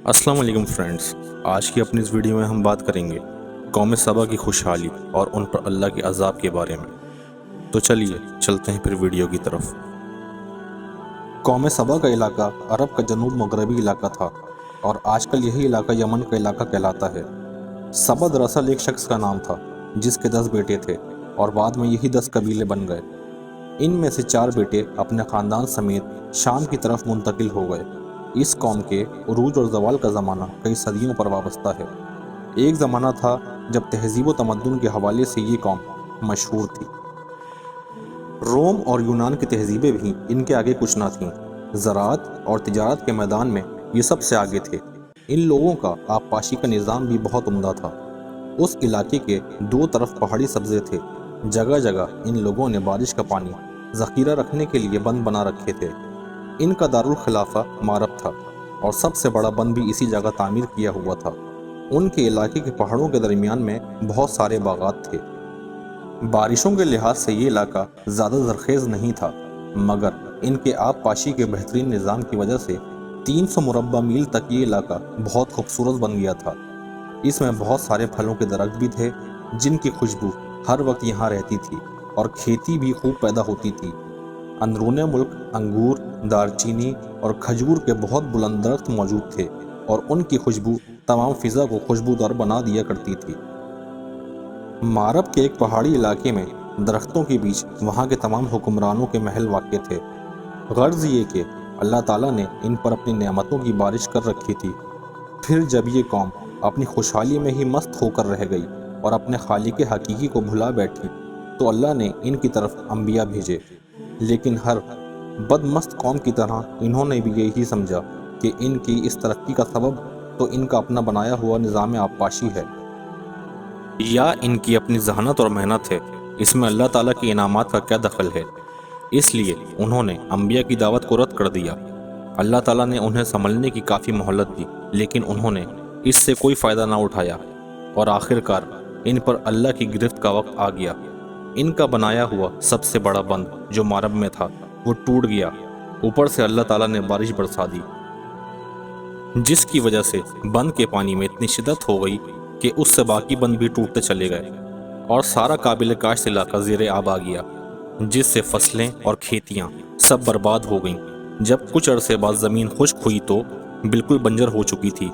السلام علیکم فرینڈز، آج کی اپنی اس ویڈیو میں ہم بات کریں گے قوم سبا کی خوشحالی اور ان پر اللہ کے عذاب کے بارے میں۔ تو چلیے چلتے ہیں پھر ویڈیو کی طرف۔ قوم سبا کا علاقہ عرب کا جنوب مغربی علاقہ تھا اور آج کل یہی علاقہ یمن کا علاقہ کہلاتا ہے۔ سبا دراصل ایک شخص کا نام تھا جس کے 10 بیٹے تھے اور بعد میں یہی 10 قبیلے بن گئے۔ ان میں سے 4 بیٹے اپنے خاندان سمیت شام کی طرف منتقل ہو گئے۔ اس قوم کے عروج اور زوال کا زمانہ کئی صدیوں پر وابستہ ہے۔ ایک زمانہ تھا جب تہذیب و تمدن کے حوالے سے یہ قوم مشہور تھی۔ روم اور یونان کی تہذیبیں بھی ان کے آگے کچھ نہ تھیں۔ زراعت اور تجارت کے میدان میں یہ سب سے آگے تھے۔ ان لوگوں کا آبپاشی کا نظام بھی بہت عمدہ تھا۔ اس علاقے کے 2 طرف پہاڑی سبزے تھے۔ جگہ جگہ ان لوگوں نے بارش کا پانی ذخیرہ رکھنے کے لیے بند بنا رکھے تھے۔ ان کا دارالخلافہ مارب تھا اور سب سے بڑا بند بھی اسی جگہ تعمیر کیا ہوا تھا۔ ان کے علاقے کے پہاڑوں کے درمیان میں بہت سارے باغات تھے۔ بارشوں کے لحاظ سے یہ علاقہ زیادہ زرخیز نہیں تھا، مگر ان کے آب پاشی کے بہترین نظام کی وجہ سے 300 مربع میل تک یہ علاقہ بہت خوبصورت بن گیا تھا۔ اس میں بہت سارے پھلوں کے درخت بھی تھے جن کی خوشبو ہر وقت یہاں رہتی تھی اور کھیتی بھی خوب پیدا ہوتی تھی۔ اندرون ملک انگور، دارچینی اور کھجور کے بہت بلند درخت موجود تھے اور ان کی خوشبو تمام فضا کو خوشبودار بنا دیا کرتی تھی۔ مارب کے ایک پہاڑی علاقے میں درختوں کے بیچ وہاں کے تمام حکمرانوں کے محل واقع تھے۔ غرض یہ کہ اللہ تعالیٰ نے ان پر اپنی نعمتوں کی بارش کر رکھی تھی۔ پھر جب یہ قوم اپنی خوشحالی میں ہی مست ہو کر رہ گئی اور اپنے خالق حقیقی کو بھلا بیٹھی تو اللہ نے ان کی طرف انبیاء بھیجے، لیکن ہر بدمست قوم کی طرح انہوں نے بھی یہی سمجھا کہ ان کی اس ترقی کا سبب تو ان کا اپنا بنایا ہوا نظام آبپاشی ہے یا ان کی اپنی ذہانت اور محنت ہے۔ اس میں اللہ تعالیٰ کے انعامات کا کیا دخل ہے؟ اس لیے انہوں نے انبیاء کی دعوت کو رد کر دیا۔ اللہ تعالیٰ نے انہیں سنبھلنے کی کافی مہلت دی، لیکن انہوں نے اس سے کوئی فائدہ نہ اٹھایا اور آخر کار ان پر اللہ کی گرفت کا وقت آ گیا۔ ان کا بنایا ہوا سب سے بڑا بند جو مارب میں تھا وہ ٹوٹ گیا۔ اوپر سے اللہ تعالیٰ نے بارش برسا دی، جس کی وجہ سے بند کے پانی میں اتنی شدت ہو گئی کہ اس سے باقی بند بھی ٹوٹتے چلے گئے اور سارا قابل کاشت علاقہ زیر آب آ گیا، جس سے فصلیں اور کھیتیاں سب برباد ہو گئیں۔ جب کچھ عرصے بعد زمین خشک ہوئی تو بالکل بنجر ہو چکی تھی،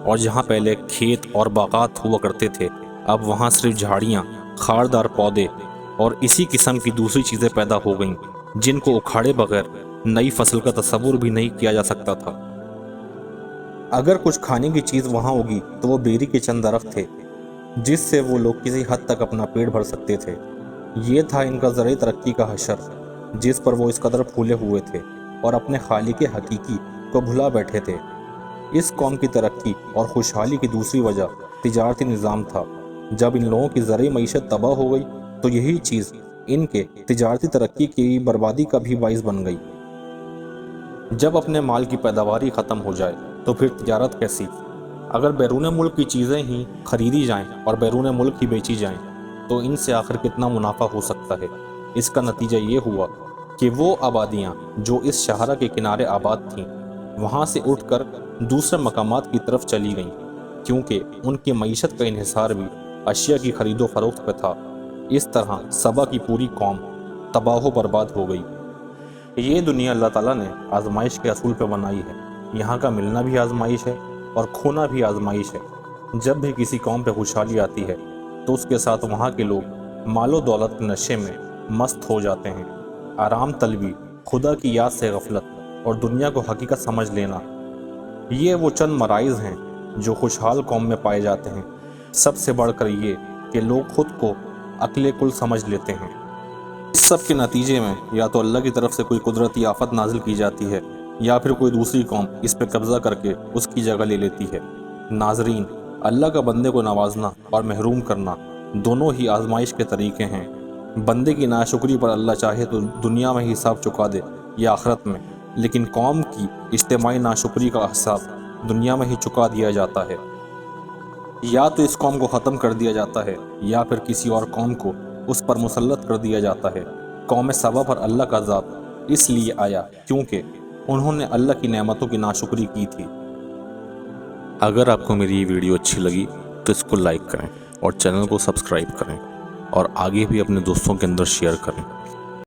اور جہاں پہلے کھیت اور باغات ہوا کرتے تھے اب وہاں صرف جھاڑیاں، خاردار پودے اور اسی قسم کی دوسری چیزیں پیدا ہو گئیں جن کو اکھاڑے بغیر نئی فصل کا تصور بھی نہیں کیا جا سکتا تھا۔ اگر کچھ کھانے کی چیز وہاں ہوگی تو وہ بیری کے چند درخت تھے جس سے وہ لوگ کسی حد تک اپنا پیٹ بھر سکتے تھے۔ یہ تھا ان کا زرعی ترقی کا حشر جس پر وہ اس قدر پھولے ہوئے تھے اور اپنے خالق حقیقی کو بھلا بیٹھے تھے۔ اس قوم کی ترقی اور خوشحالی کی دوسری وجہ تجارتی نظام تھا۔ جب ان لوگوں کی زرعی معیشت تباہ ہو گئی تو یہی چیز ان کے تجارتی ترقی کی بربادی کا بھی باعث بن گئی۔ جب اپنے مال کی پیداواری ختم ہو جائے تو پھر تجارت کیسی؟ اگر بیرون ملک کی چیزیں ہی خریدی جائیں اور بیرون ملک ہی بیچی جائیں تو ان سے آخر کتنا منافع ہو سکتا ہے؟ اس کا نتیجہ یہ ہوا کہ وہ آبادیاں جو اس شاہراہ کے کنارے آباد تھیں وہاں سے اٹھ کر دوسرے مقامات کی طرف چلی گئیں، کیونکہ ان کی معیشت کا انحصار بھی اشیاء کی خرید و فروخت پہ تھا۔ اس طرح سبا کی پوری قوم تباہ و برباد ہو گئی۔ یہ دنیا اللہ تعالیٰ نے آزمائش کے اصول پہ بنائی ہے۔ یہاں کا ملنا بھی آزمائش ہے اور کھونا بھی آزمائش ہے۔ جب بھی کسی قوم پہ خوشحالی آتی ہے تو اس کے ساتھ وہاں کے لوگ مال و دولت کے نشے میں مست ہو جاتے ہیں۔ آرام طلبی، خدا کی یاد سے غفلت اور دنیا کو حقیقت سمجھ لینا، یہ وہ چند مراحل ہیں جو خوشحال قوم میں پائے جاتے ہیں۔ سب سے بڑھ کر یہ کہ لوگ خود کو عقل کل سمجھ لیتے ہیں۔ اس سب کے نتیجے میں یا تو اللہ کی طرف سے کوئی قدرتی آفت نازل کی جاتی ہے یا پھر کوئی دوسری قوم اس پہ قبضہ کر کے اس کی جگہ لے لیتی ہے۔ ناظرین، اللہ کا بندے کو نوازنا اور محروم کرنا دونوں ہی آزمائش کے طریقے ہیں۔ بندے کی ناشکری پر اللہ چاہے تو دنیا میں ہی حساب چکا دے یا آخرت میں، لیکن قوم کی اجتماعی ناشکری کا حساب دنیا میں ہی چکا دیا جاتا ہے۔ یا تو اس قوم کو ختم کر دیا جاتا ہے یا پھر کسی اور قوم کو اس پر مسلط کر دیا جاتا ہے۔ قوم سبا پر اللہ کا عذاب اس لیے آیا کیونکہ انہوں نے اللہ کی نعمتوں کی ناشکری کی تھی۔ اگر آپ کو میری یہ ویڈیو اچھی لگی تو اس کو لائک کریں اور چینل کو سبسکرائب کریں اور آگے بھی اپنے دوستوں کے اندر شیئر کریں۔